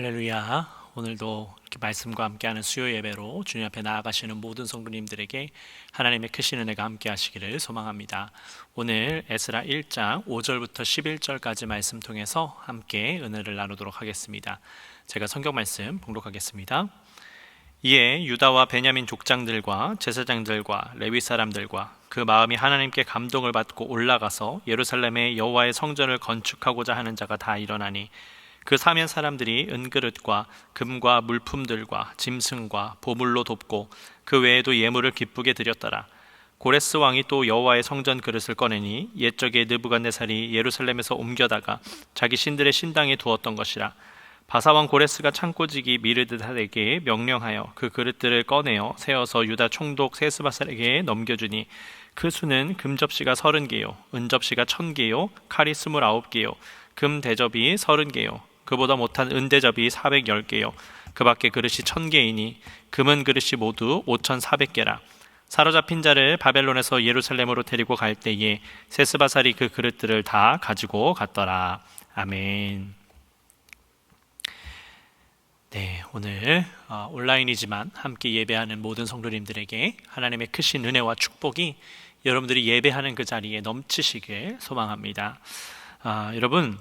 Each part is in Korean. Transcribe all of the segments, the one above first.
할렐루야. 오늘도 이렇게 말씀과 함께하는 수요 예배로 주님 앞에 나아가시는 모든 성도님들에게 하나님의 크신 은혜가 함께 하시기를 소망합니다. 오늘 에스라 1장 5절부터 11절까지 말씀 통해서 함께 은혜를 나누도록 하겠습니다. 제가 성경 말씀 봉독하겠습니다. 이에 유다와 베냐민 족장들과 제사장들과 레위 사람들과 그 마음이 하나님께 감동을 받고 올라가서 예루살렘에 여호와의 성전을 건축하고자 하는 자가 다 일어나니 그 사면 사람들이 은그릇과 금과 물품들과 짐승과 보물로 돕고 그 외에도 예물을 기쁘게 드렸더라. 고레스 왕이 또 여호와의 성전 그릇을 꺼내니 옛적에 느부갓네살이 예루살렘에서 옮겨다가 자기 신들의 신당에 두었던 것이라. 바사왕 고레스가 창고지기 미르드닷에게 명령하여 그 그릇들을 꺼내어 세어서 유다 총독 세스바살에게 넘겨주니 그 수는 금접시가 30개요 은접시가 1000개요 칼이 29개요 금 대접이 30개요 그보다 못한 은대접이 410개요 그 밖에 그릇이 1000개이니 금은 그릇이 모두 5400개라. 사로잡힌 자를 바벨론에서 예루살렘으로 데리고 갈 때에 세스바살이 그 그릇들을 다 가지고 갔더라. 아멘. 네, 오늘 온라인이지만 함께 예배하는 모든 성도님들에게 하나님의 크신 은혜와 축복이 여러분들이 예배하는 그 자리에 넘치시길 소망합니다. 여러분,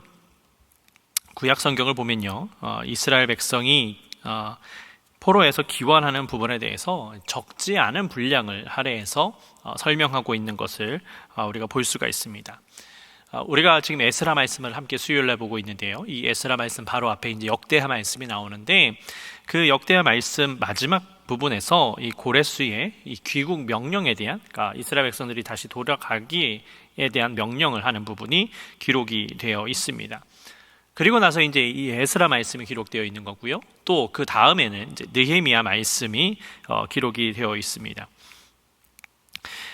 구약 성경을 보면요, 이스라엘 백성이 포로에서 귀환하는 부분에 대해서 적지 않은 분량을 할애해서 설명하고 있는 것을 우리가 볼 수가 있습니다. 우리가 지금 에스라 말씀을 함께 수요일날 보고 있는데요, 이 에스라 말씀 바로 앞에 이제 역대하 말씀이 나오는데 그 역대하 말씀 마지막 부분에서 이 고레스의 이 귀국 명령에 대한, 그러니까 이스라엘 백성들이 다시 돌아가기에 대한 명령을 하는 부분이 기록이 되어 있습니다. 그리고 나서 이제 이 에스라 말씀이 기록되어 있는 거고요. 또 그 다음에는 이제 느헤미야 말씀이 기록이 되어 있습니다.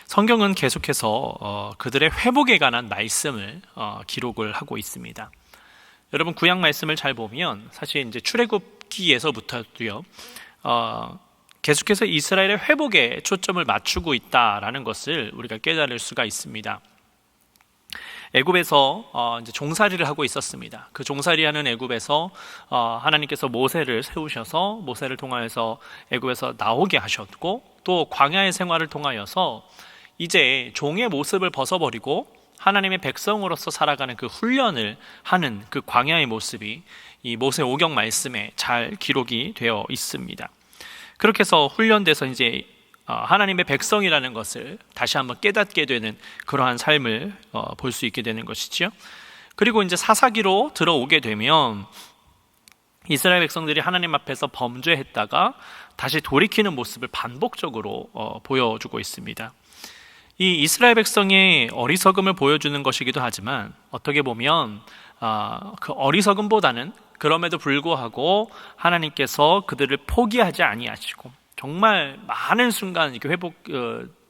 성경은 계속해서 그들의 회복에 관한 말씀을 기록을 하고 있습니다. 여러분, 구약 말씀을 잘 보면 사실 이제 출애굽기에서부터도요, 계속해서 이스라엘의 회복에 초점을 맞추고 있다라는 것을 우리가 깨달을 수가 있습니다. 애굽에서 이제 종살이를 하고 있었습니다. 그 종살이하는 애굽에서 하나님께서 모세를 세우셔서 모세를 통하여서 애굽에서 나오게 하셨고, 또 광야의 생활을 통하여서 이제 종의 모습을 벗어버리고 하나님의 백성으로서 살아가는 그 훈련을 하는 그 광야의 모습이 이 모세 오경 말씀에 잘 기록이 되어 있습니다. 그렇게 해서 훈련돼서 이제 하나님의 백성이라는 것을 다시 한번 깨닫게 되는 그러한 삶을 볼 수 있게 되는 것이죠. 그리고 이제 사사기로 들어오게 되면 이스라엘 백성들이 하나님 앞에서 범죄했다가 다시 돌이키는 모습을 반복적으로 보여주고 있습니다. 이 이스라엘 백성의 어리석음을 보여주는 것이기도 하지만 어떻게 보면 그 어리석음보다는 그럼에도 불구하고 하나님께서 그들을 포기하지 아니하시고 정말 많은 순간 이렇게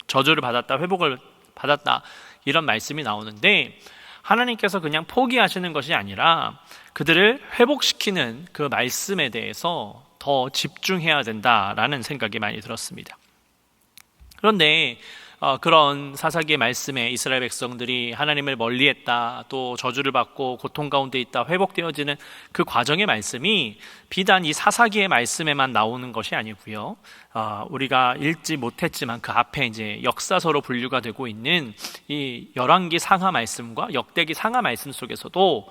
저주를 받았다, 회복을 받았다, 이런 말씀이 나오는데 하나님께서 그냥 포기하시는 것이 아니라 그들을 회복시키는 그 말씀에 대해서 더 집중해야 된다라는 생각이 많이 들었습니다. 그런데 그런 사사기의 말씀에 이스라엘 백성들이 하나님을 멀리했다, 또 저주를 받고 고통 가운데 있다, 회복되어지는 그 과정의 말씀이 비단 이 사사기의 말씀에만 나오는 것이 아니고요, 우리가 읽지 못했지만 그 앞에 이제 역사서로 분류가 되고 있는 이 열왕기 상하 말씀과 역대기 상하 말씀 속에서도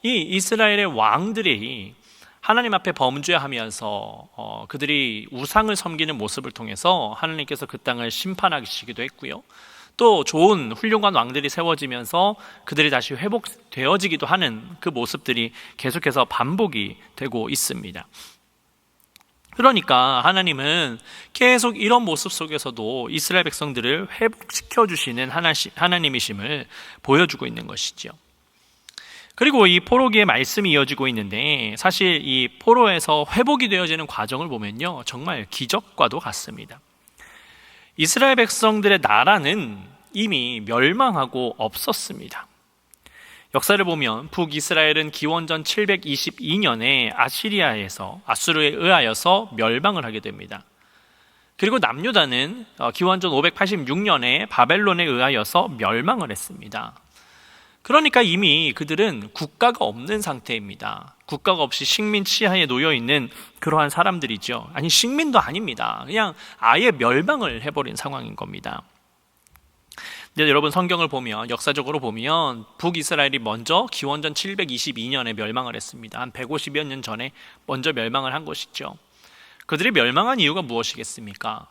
이 이스라엘의 왕들이 하나님 앞에 범죄하면서 그들이 우상을 섬기는 모습을 통해서 하나님께서 그 땅을 심판하시기도 했고요, 또 좋은 훌륭한 왕들이 세워지면서 그들이 다시 회복되어지기도 하는 그 모습들이 계속해서 반복이 되고 있습니다. 그러니까 하나님은 계속 이런 모습 속에서도 이스라엘 백성들을 회복시켜 주시는 하나님이심을 보여주고 있는 것이죠. 그리고 이 포로기의 말씀이 이어지고 있는데 사실 이 포로에서 회복이 되어지는 과정을 보면요, 정말 기적과도 같습니다. 이스라엘 백성들의 나라는 이미 멸망하고 없었습니다. 역사를 보면 북이스라엘은 기원전 722년에 아수르에 의하여서 멸망을 하게 됩니다. 그리고 남유다는 기원전 586년에 바벨론에 의하여서 멸망을 했습니다. 그러니까 이미 그들은 국가가 없는 상태입니다. 국가가 없이 식민 치하에 놓여 있는 그러한 사람들이죠. 아니, 식민도 아닙니다. 그냥 아예 멸망을 해버린 상황인 겁니다. 근데 여러분, 성경을 보면, 역사적으로 보면 북이스라엘이 먼저 기원전 722년에 멸망을 했습니다. 한 150여 년 전에 먼저 멸망을 한 것이죠. 그들이 멸망한 이유가 무엇이겠습니까?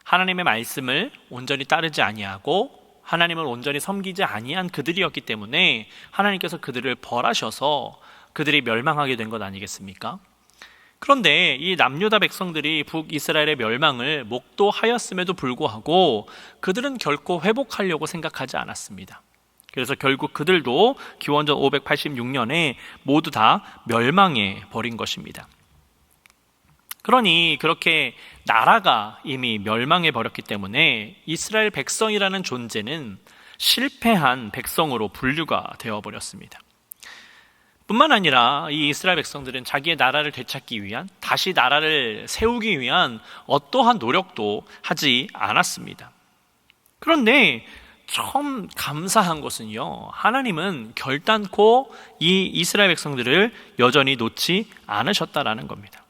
하나님의 말씀을 온전히 따르지 아니하고 하나님을 온전히 섬기지 아니한 그들이었기 때문에 하나님께서 그들을 벌하셔서 그들이 멸망하게 된 것 아니겠습니까? 그런데 이 남유다 백성들이 북이스라엘의 멸망을 목도하였음에도 불구하고 그들은 결코 회복하려고 생각하지 않았습니다. 그래서 결국 그들도 기원전 586년에 모두 다 멸망해 버린 것입니다. 그러니 그렇게 나라가 이미 멸망해 버렸기 때문에 이스라엘 백성이라는 존재는 실패한 백성으로 분류가 되어 버렸습니다. 뿐만 아니라 이 이스라엘 백성들은 자기의 나라를 되찾기 위한, 다시 나라를 세우기 위한 어떠한 노력도 하지 않았습니다. 그런데 참 감사한 것은요, 하나님은 결단코 이 이스라엘 백성들을 여전히 놓지 않으셨다라는 겁니다.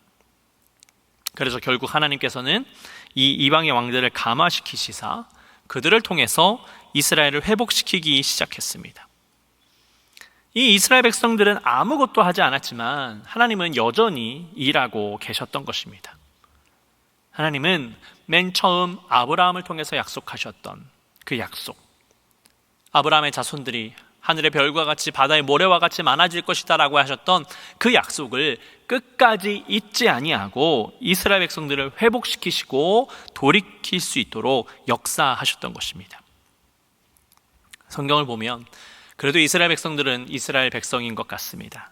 그래서 결국 하나님께서는 이 이방의 왕들을 감화시키시사 그들을 통해서 이스라엘을 회복시키기 시작했습니다. 이 이스라엘 백성들은 아무것도 하지 않았지만 하나님은 여전히 일하고 계셨던 것입니다. 하나님은 맨 처음 아브라함을 통해서 약속하셨던 그 약속, 아브라함의 자손들이 하늘의 별과 같이 바다의 모래와 같이 많아질 것이다 라고 하셨던 그 약속을 끝까지 잊지 아니하고 이스라엘 백성들을 회복시키시고 돌이킬 수 있도록 역사하셨던 것입니다. 성경을 보면 그래도 이스라엘 백성들은 이스라엘 백성인 것 같습니다.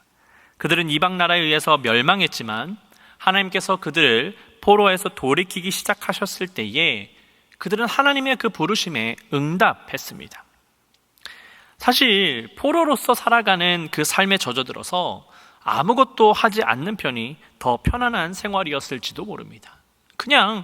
그들은 이방 나라에 의해서 멸망했지만 하나님께서 그들을 포로에서 돌이키기 시작하셨을 때에 그들은 하나님의 그 부르심에 응답했습니다. 사실 포로로서 살아가는 그 삶에 젖어들어서 아무것도 하지 않는 편이 더 편안한 생활이었을지도 모릅니다. 그냥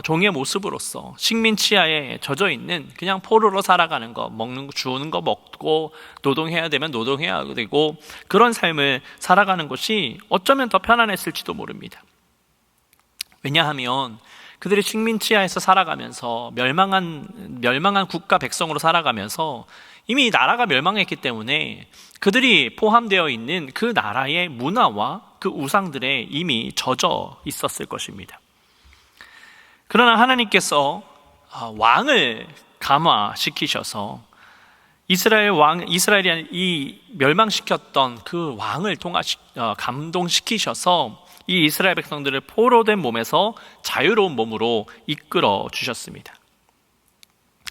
종의 모습으로서 식민 치하에 젖어 있는 그냥 포로로 살아가는 거, 먹는 거, 주우는 거 먹고 노동해야 되면 노동해야 되고 그런 삶을 살아가는 것이 어쩌면 더 편안했을지도 모릅니다. 왜냐하면 그들이 식민 치하에서 살아가면서 멸망한 국가 백성으로 살아가면서 이미 나라가 멸망했기 때문에 그들이 포함되어 있는 그 나라의 문화와 그 우상들에 이미 젖어 있었을 것입니다. 그러나 하나님께서 왕을 감화시키셔서 이스라엘이 이 멸망시켰던 그 왕을 감동시키셔서 이 이스라엘 백성들을 포로된 몸에서 자유로운 몸으로 이끌어 주셨습니다.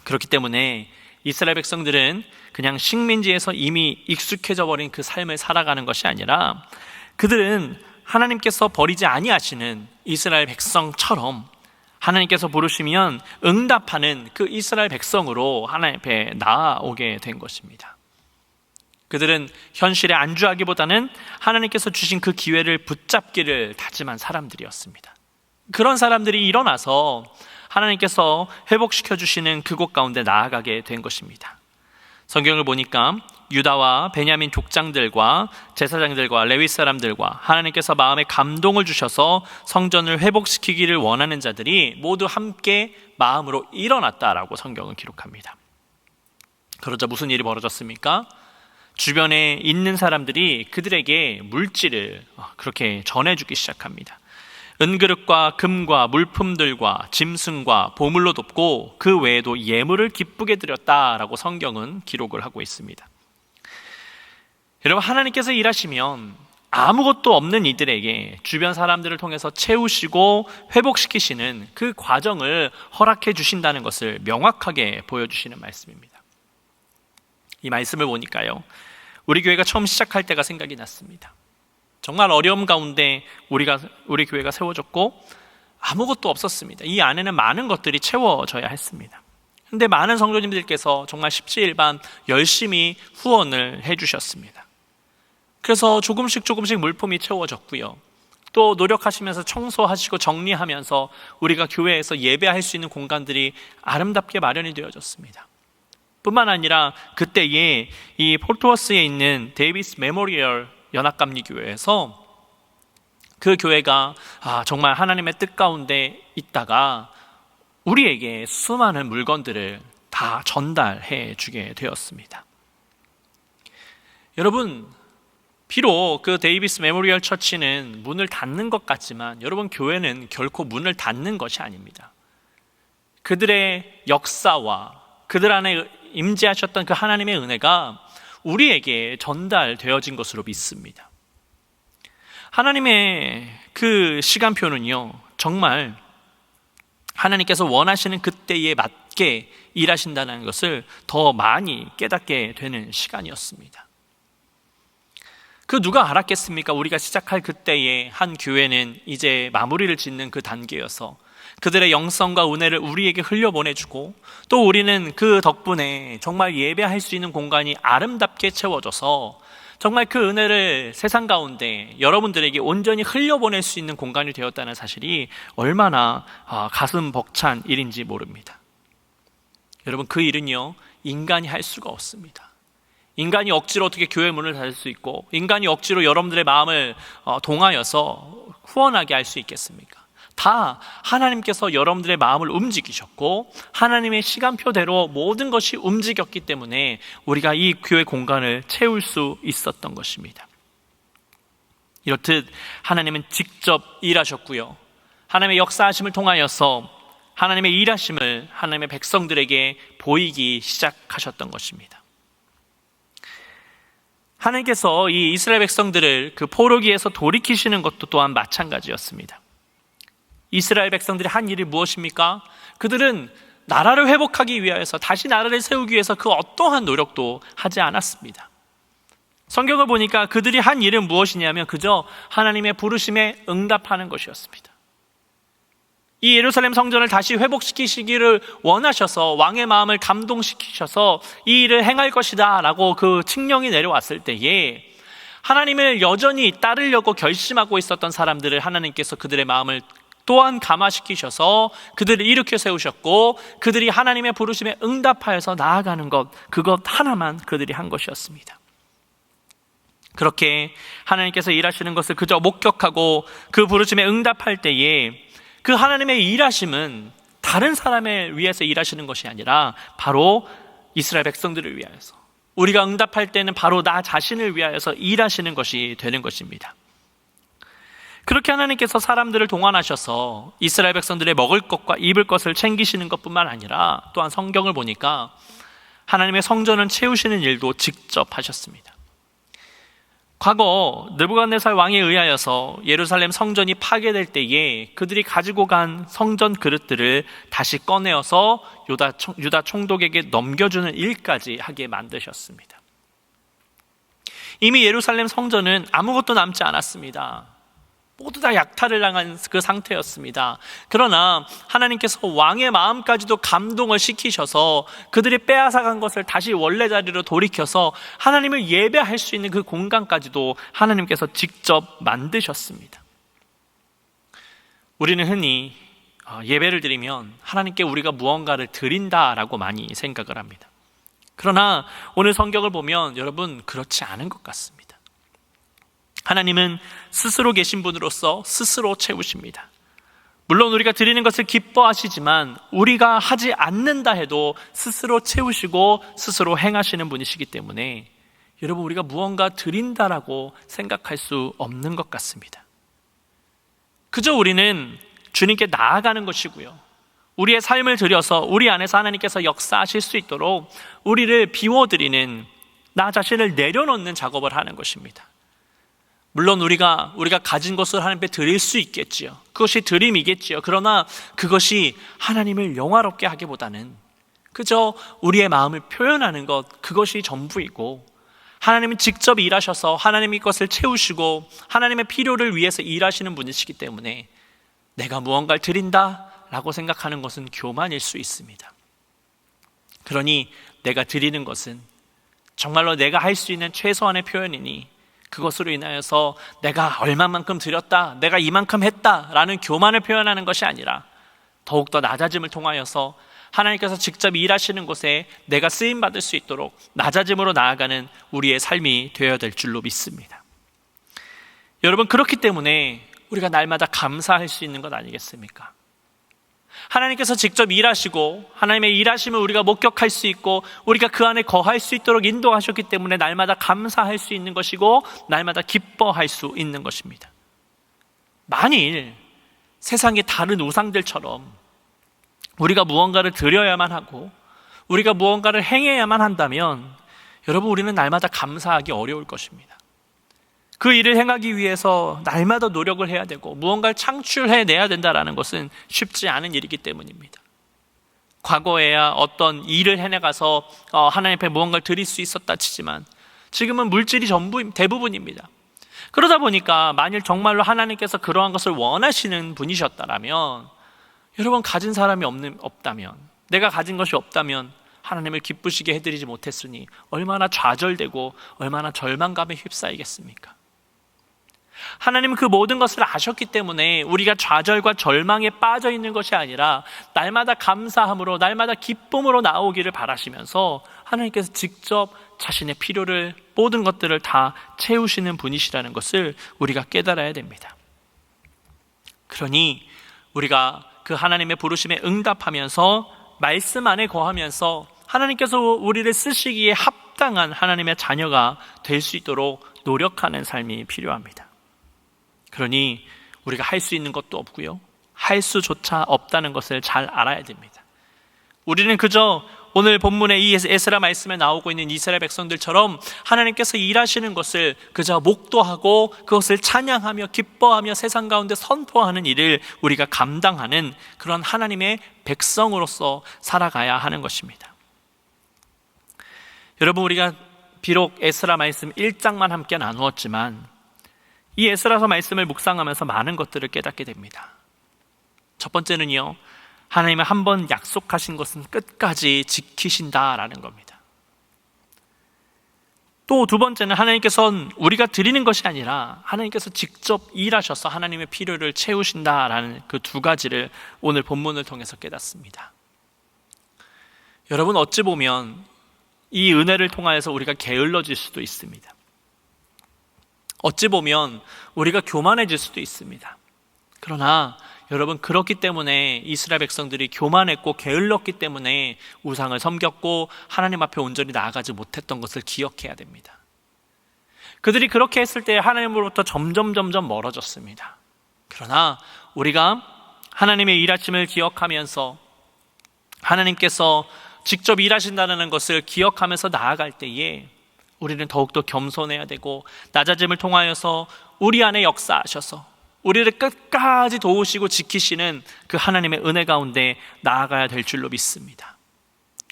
그렇기 때문에 이스라엘 백성들은 그냥 식민지에서 이미 익숙해져 버린 그 삶을 살아가는 것이 아니라 그들은 하나님께서 버리지 아니하시는 이스라엘 백성처럼 하나님께서 부르시면 응답하는 그 이스라엘 백성으로 하나님 앞에 나아오게 된 것입니다. 그들은 현실에 안주하기보다는 하나님께서 주신 그 기회를 붙잡기를 다짐한 사람들이었습니다. 그런 사람들이 일어나서 하나님께서 회복시켜 주시는 그곳 가운데 나아가게 된 것입니다. 성경을 보니까 유다와 베냐민 족장들과 제사장들과 레위 사람들과 하나님께서 마음에 감동을 주셔서 성전을 회복시키기를 원하는 자들이 모두 함께 마음으로 일어났다라고 성경은 기록합니다. 그러자 무슨 일이 벌어졌습니까? 주변에 있는 사람들이 그들에게 물질을 그렇게 전해주기 시작합니다. 은그릇과 금과 물품들과 짐승과 보물로 돕고 그 외에도 예물을 기쁘게 드렸다라고 성경은 기록을 하고 있습니다. 여러분, 하나님께서 일하시면 아무것도 없는 이들에게 주변 사람들을 통해서 채우시고 회복시키시는 그 과정을 허락해 주신다는 것을 명확하게 보여주시는 말씀입니다. 이 말씀을 보니까요, 우리 교회가 처음 시작할 때가 생각이 났습니다. 정말 어려움 가운데 우리 교회가 세워졌고 아무것도 없었습니다. 이 안에는 많은 것들이 채워져야 했습니다. 그런데 많은 성도님들께서 정말 십시일반 열심히 후원을 해주셨습니다. 그래서 조금씩 물품이 채워졌고요. 또 노력하시면서 청소하시고 정리하면서 우리가 교회에서 예배할 수 있는 공간들이 아름답게 마련이 되어졌습니다. 뿐만 아니라 그때에 이 포트워스에 있는 데이비스 메모리얼 연합감리교회에서 그 교회가 정말 하나님의 뜻 가운데 있다가 우리에게 수많은 물건들을 다 전달해 주게 되었습니다. 여러분, 비록 그 데이비스 메모리얼 처치는 문을 닫는 것 같지만 여러분, 교회는 결코 문을 닫는 것이 아닙니다. 그들의 역사와 그들 안에 임재하셨던 그 하나님의 은혜가 우리에게 전달되어진 것으로 믿습니다. 하나님의 그 시간표는요, 정말 하나님께서 원하시는 그때에 맞게 일하신다는 것을 더 많이 깨닫게 되는 시간이었습니다. 그 누가 알았겠습니까? 우리가 시작할 그때에 한 교회는 이제 마무리를 짓는 그 단계여서 그들의 영성과 은혜를 우리에게 흘려보내주고, 또 우리는 그 덕분에 정말 예배할 수 있는 공간이 아름답게 채워져서 정말 그 은혜를 세상 가운데 여러분들에게 온전히 흘려보낼 수 있는 공간이 되었다는 사실이 얼마나 가슴 벅찬 일인지 모릅니다. 여러분, 그 일은요, 인간이 할 수가 없습니다. 인간이 억지로 어떻게 교회 문을 닫을 수 있고, 인간이 억지로 여러분들의 마음을 동하여서 후원하게 할 수 있겠습니까? 다 하나님께서 여러분들의 마음을 움직이셨고 하나님의 시간표대로 모든 것이 움직였기 때문에 우리가 이 교회 공간을 채울 수 있었던 것입니다. 이렇듯 하나님은 직접 일하셨고요, 하나님의 역사하심을 통하여서 하나님의 일하심을 하나님의 백성들에게 보이기 시작하셨던 것입니다. 하나님께서 이 이스라엘 백성들을 그 포로기에서 돌이키시는 것도 또한 마찬가지였습니다. 이스라엘 백성들이 한 일이 무엇입니까? 그들은 나라를 회복하기 위하여서, 다시 나라를 세우기 위해서 그 어떠한 노력도 하지 않았습니다. 성경을 보니까 그들이 한 일은 무엇이냐면 그저 하나님의 부르심에 응답하는 것이었습니다. 이 예루살렘 성전을 다시 회복시키시기를 원하셔서 왕의 마음을 감동시키셔서 이 일을 행할 것이다 라고 그 칙령이 내려왔을 때에 하나님을 여전히 따르려고 결심하고 있었던 사람들을 하나님께서 그들의 마음을 또한 감화시키셔서 그들을 일으켜 세우셨고, 그들이 하나님의 부르심에 응답하여서 나아가는 것, 그것 하나만 그들이 한 것이었습니다. 그렇게 하나님께서 일하시는 것을 그저 목격하고 그 부르심에 응답할 때에 그 하나님의 일하심은 다른 사람을 위해서 일하시는 것이 아니라 바로 이스라엘 백성들을 위하여서, 우리가 응답할 때는 바로 나 자신을 위하여서 일하시는 것이 되는 것입니다. 그렇게 하나님께서 사람들을 동원하셔서 이스라엘 백성들의 먹을 것과 입을 것을 챙기시는 것뿐만 아니라 또한 성경을 보니까 하나님의 성전을 채우시는 일도 직접 하셨습니다. 과거 느부갓네살 왕에 의하여서 예루살렘 성전이 파괴될 때에 그들이 가지고 간 성전 그릇들을 다시 꺼내어서 유다 총독에게 넘겨주는 일까지 하게 만드셨습니다. 이미 예루살렘 성전은 아무것도 남지 않았습니다. 모두 다 약탈을 당한 그 상태였습니다. 그러나 하나님께서 왕의 마음까지도 감동을 시키셔서 그들이 빼앗아간 것을 다시 원래 자리로 돌이켜서 하나님을 예배할 수 있는 그 공간까지도 하나님께서 직접 만드셨습니다. 우리는 흔히 예배를 드리면 하나님께 우리가 무언가를 드린다라고 많이 생각을 합니다. 그러나 오늘 성경을 보면 여러분, 그렇지 않은 것 같습니다. 하나님은 스스로 계신 분으로서 스스로 채우십니다. 물론 우리가 드리는 것을 기뻐하시지만 우리가 하지 않는다 해도 스스로 채우시고 스스로 행하시는 분이시기 때문에 여러분, 우리가 무언가 드린다라고 생각할 수 없는 것 같습니다. 그저 우리는 주님께 나아가는 것이고요, 우리의 삶을 들여서 우리 안에서 하나님께서 역사하실 수 있도록 우리를 비워드리는, 나 자신을 내려놓는 작업을 하는 것입니다. 물론 우리가 가진 것을 하나님께 드릴 수 있겠지요. 그것이 드림이겠지요. 그러나 그것이 하나님을 영화롭게 하기보다는 그저 우리의 마음을 표현하는 것, 그것이 전부이고, 하나님은 직접 일하셔서 하나님의 것을 채우시고 하나님의 필요를 위해서 일하시는 분이시기 때문에 내가 무언가를 드린다라고 생각하는 것은 교만일 수 있습니다. 그러니 내가 드리는 것은 정말로 내가 할 수 있는 최소한의 표현이니 그것으로 인하여서 내가 얼마만큼 드렸다, 내가 이만큼 했다라는 교만을 표현하는 것이 아니라 더욱더 낮아짐을 통하여서 하나님께서 직접 일하시는 곳에 내가 쓰임받을 수 있도록 낮아짐으로 나아가는 우리의 삶이 되어야 될 줄로 믿습니다. 여러분, 그렇기 때문에 우리가 날마다 감사할 수 있는 것 아니겠습니까? 하나님께서 직접 일하시고 하나님의 일하심을 우리가 목격할 수 있고 우리가 그 안에 거할 수 있도록 인도하셨기 때문에 날마다 감사할 수 있는 것이고 날마다 기뻐할 수 있는 것입니다. 만일 세상의 다른 우상들처럼 우리가 무언가를 드려야만 하고 우리가 무언가를 행해야만 한다면 여러분, 우리는 날마다 감사하기 어려울 것입니다. 그 일을 행하기 위해서 날마다 노력을 해야 되고 무언가를 창출해내야 된다는 것은 쉽지 않은 일이기 때문입니다. 과거에야 어떤 일을 해내가서 하나님 앞에 무언가를 드릴 수 있었다 치지만 지금은 물질이 대부분입니다. 그러다 보니까 만일 정말로 하나님께서 그러한 것을 원하시는 분이셨다면, 여러분, 가진 사람이 없다면, 내가 가진 것이 없다면 하나님을 기쁘시게 해드리지 못했으니 얼마나 좌절되고 얼마나 절망감에 휩싸이겠습니까? 하나님은 그 모든 것을 아셨기 때문에 우리가 좌절과 절망에 빠져 있는 것이 아니라 날마다 감사함으로 날마다 기쁨으로 나오기를 바라시면서 하나님께서 직접 자신의 필요를, 모든 것들을 다 채우시는 분이시라는 것을 우리가 깨달아야 됩니다. 그러니 우리가 그 하나님의 부르심에 응답하면서 말씀 안에 거하면서 하나님께서 우리를 쓰시기에 합당한 하나님의 자녀가 될 수 있도록 노력하는 삶이 필요합니다. 그러니 우리가 할 수 있는 것도 없고요, 할 수조차 없다는 것을 잘 알아야 됩니다. 우리는 그저 오늘 본문의 이 에스라 말씀에 나오고 있는 이스라엘 백성들처럼 하나님께서 일하시는 것을 그저 목도하고 그것을 찬양하며 기뻐하며 세상 가운데 선포하는 일을 우리가 감당하는 그런 하나님의 백성으로서 살아가야 하는 것입니다. 여러분, 우리가 비록 에스라 말씀 1장만 함께 나누었지만 이 에스라서 말씀을 묵상하면서 많은 것들을 깨닫게 됩니다. 첫 번째는요, 하나님은 한 번 약속하신 것은 끝까지 지키신다라는 겁니다. 또 두 번째는 하나님께서는 우리가 드리는 것이 아니라 하나님께서 직접 일하셔서 하나님의 필요를 채우신다라는 그 두 가지를 오늘 본문을 통해서 깨닫습니다. 여러분, 어찌 보면 이 은혜를 통하여서 우리가 게을러질 수도 있습니다. 어찌 보면 우리가 교만해질 수도 있습니다. 그러나 여러분, 그렇기 때문에 이스라엘 백성들이 교만했고 게을렀기 때문에 우상을 섬겼고 하나님 앞에 온전히 나아가지 못했던 것을 기억해야 됩니다. 그들이 그렇게 했을 때 하나님으로부터 점점 멀어졌습니다. 그러나 우리가 하나님의 일하심을 기억하면서 하나님께서 직접 일하신다는 것을 기억하면서 나아갈 때에 우리는 더욱더 겸손해야 되고 낮아짐을 통하여서 우리 안에 역사하셔서 우리를 끝까지 도우시고 지키시는 그 하나님의 은혜 가운데 나아가야 될 줄로 믿습니다.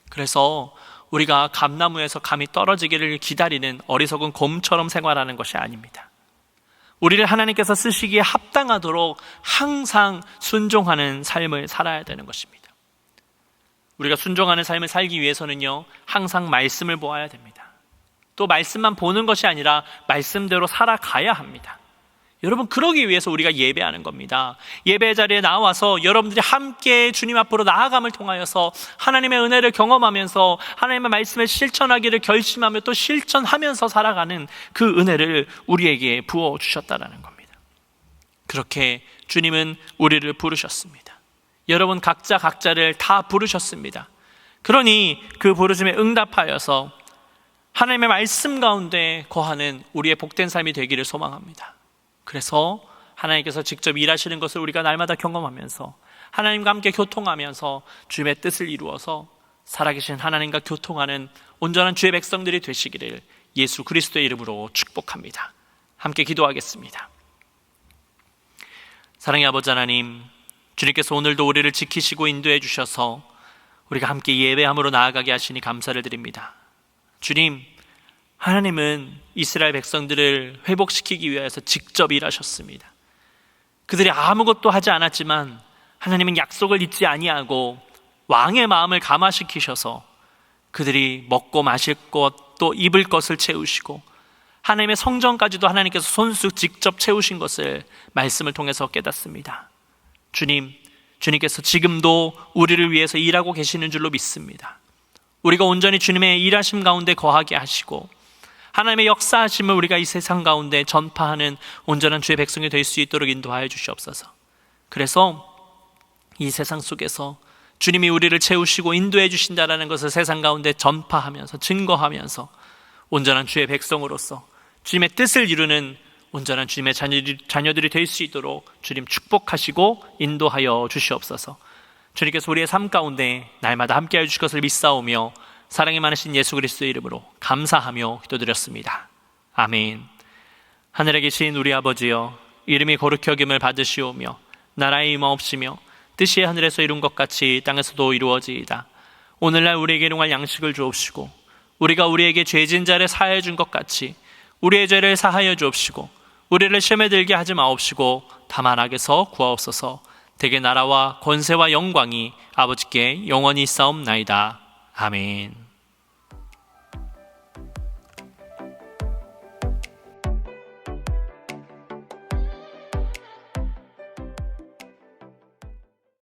그래서 우리가 감나무에서 감이 떨어지기를 기다리는 어리석은 곰처럼 생활하는 것이 아닙니다. 우리를 하나님께서 쓰시기에 합당하도록 항상 순종하는 삶을 살아야 되는 것입니다. 우리가 순종하는 삶을 살기 위해서는요, 항상 말씀을 보아야 됩니다. 또 말씀만 보는 것이 아니라 말씀대로 살아가야 합니다. 여러분, 그러기 위해서 우리가 예배하는 겁니다. 예배 자리에 나와서 여러분들이 함께 주님 앞으로 나아감을 통하여서 하나님의 은혜를 경험하면서 하나님의 말씀을 실천하기를 결심하며 또 실천하면서 살아가는 그 은혜를 우리에게 부어주셨다는 겁니다. 그렇게 주님은 우리를 부르셨습니다. 여러분, 각자를 다 부르셨습니다. 그러니 그 부르심에 응답하여서 하나님의 말씀 가운데 거하는 우리의 복된 삶이 되기를 소망합니다. 그래서 하나님께서 직접 일하시는 것을 우리가 날마다 경험하면서 하나님과 함께 교통하면서 주님의 뜻을 이루어서 살아계신 하나님과 교통하는 온전한 주의 백성들이 되시기를 예수 그리스도의 이름으로 축복합니다. 함께 기도하겠습니다. 사랑의 아버지 하나님, 주님께서 오늘도 우리를 지키시고 인도해 주셔서 우리가 함께 예배함으로 나아가게 하시니 감사를 드립니다. 주님, 하나님은 이스라엘 백성들을 회복시키기 위해서 직접 일하셨습니다. 그들이 아무것도 하지 않았지만 하나님은 약속을 잊지 아니하고 왕의 마음을 감화시키셔서 그들이 먹고 마실 것, 또 입을 것을 채우시고 하나님의 성전까지도 하나님께서 손수 직접 채우신 것을 말씀을 통해서 깨닫습니다. 주님께서 지금도 우리를 위해서 일하고 계시는 줄로 믿습니다. 우리가 온전히 주님의 일하심 가운데 거하게 하시고 하나님의 역사하심을 우리가 이 세상 가운데 전파하는 온전한 주의 백성이 될 수 있도록 인도하여 주시옵소서. 그래서 이 세상 속에서 주님이 우리를 채우시고 인도해 주신다라는 것을 세상 가운데 전파하면서 증거하면서 온전한 주의 백성으로서 주님의 뜻을 이루는 온전한 주님의 자녀들이 될 수 있도록 주님 축복하시고 인도하여 주시옵소서. 주님께서 우리의 삶 가운데 날마다 함께하여 주실 것을 믿사오며 사랑이 많으신 예수 그리스도의 이름으로 감사하며 기도드렸습니다. 아멘. 하늘에 계신 우리 아버지여, 이름이 거룩히 여김을 받으시오며 나라의 임하옵시며 뜻이 하늘에서 이룬 것 같이 땅에서도 이루어지이다. 오늘날 우리에게 일용할 양식을 주옵시고 우리가 우리에게 죄진 자를 사하여 준 것 같이 우리의 죄를 사하여 주옵시고 우리를 시험에 들게 하지 마옵시고 다만 악에서 구하옵소서. 대개 나라와 권세와 영광이 아버지께 영원히 있사옵나이다. 아멘.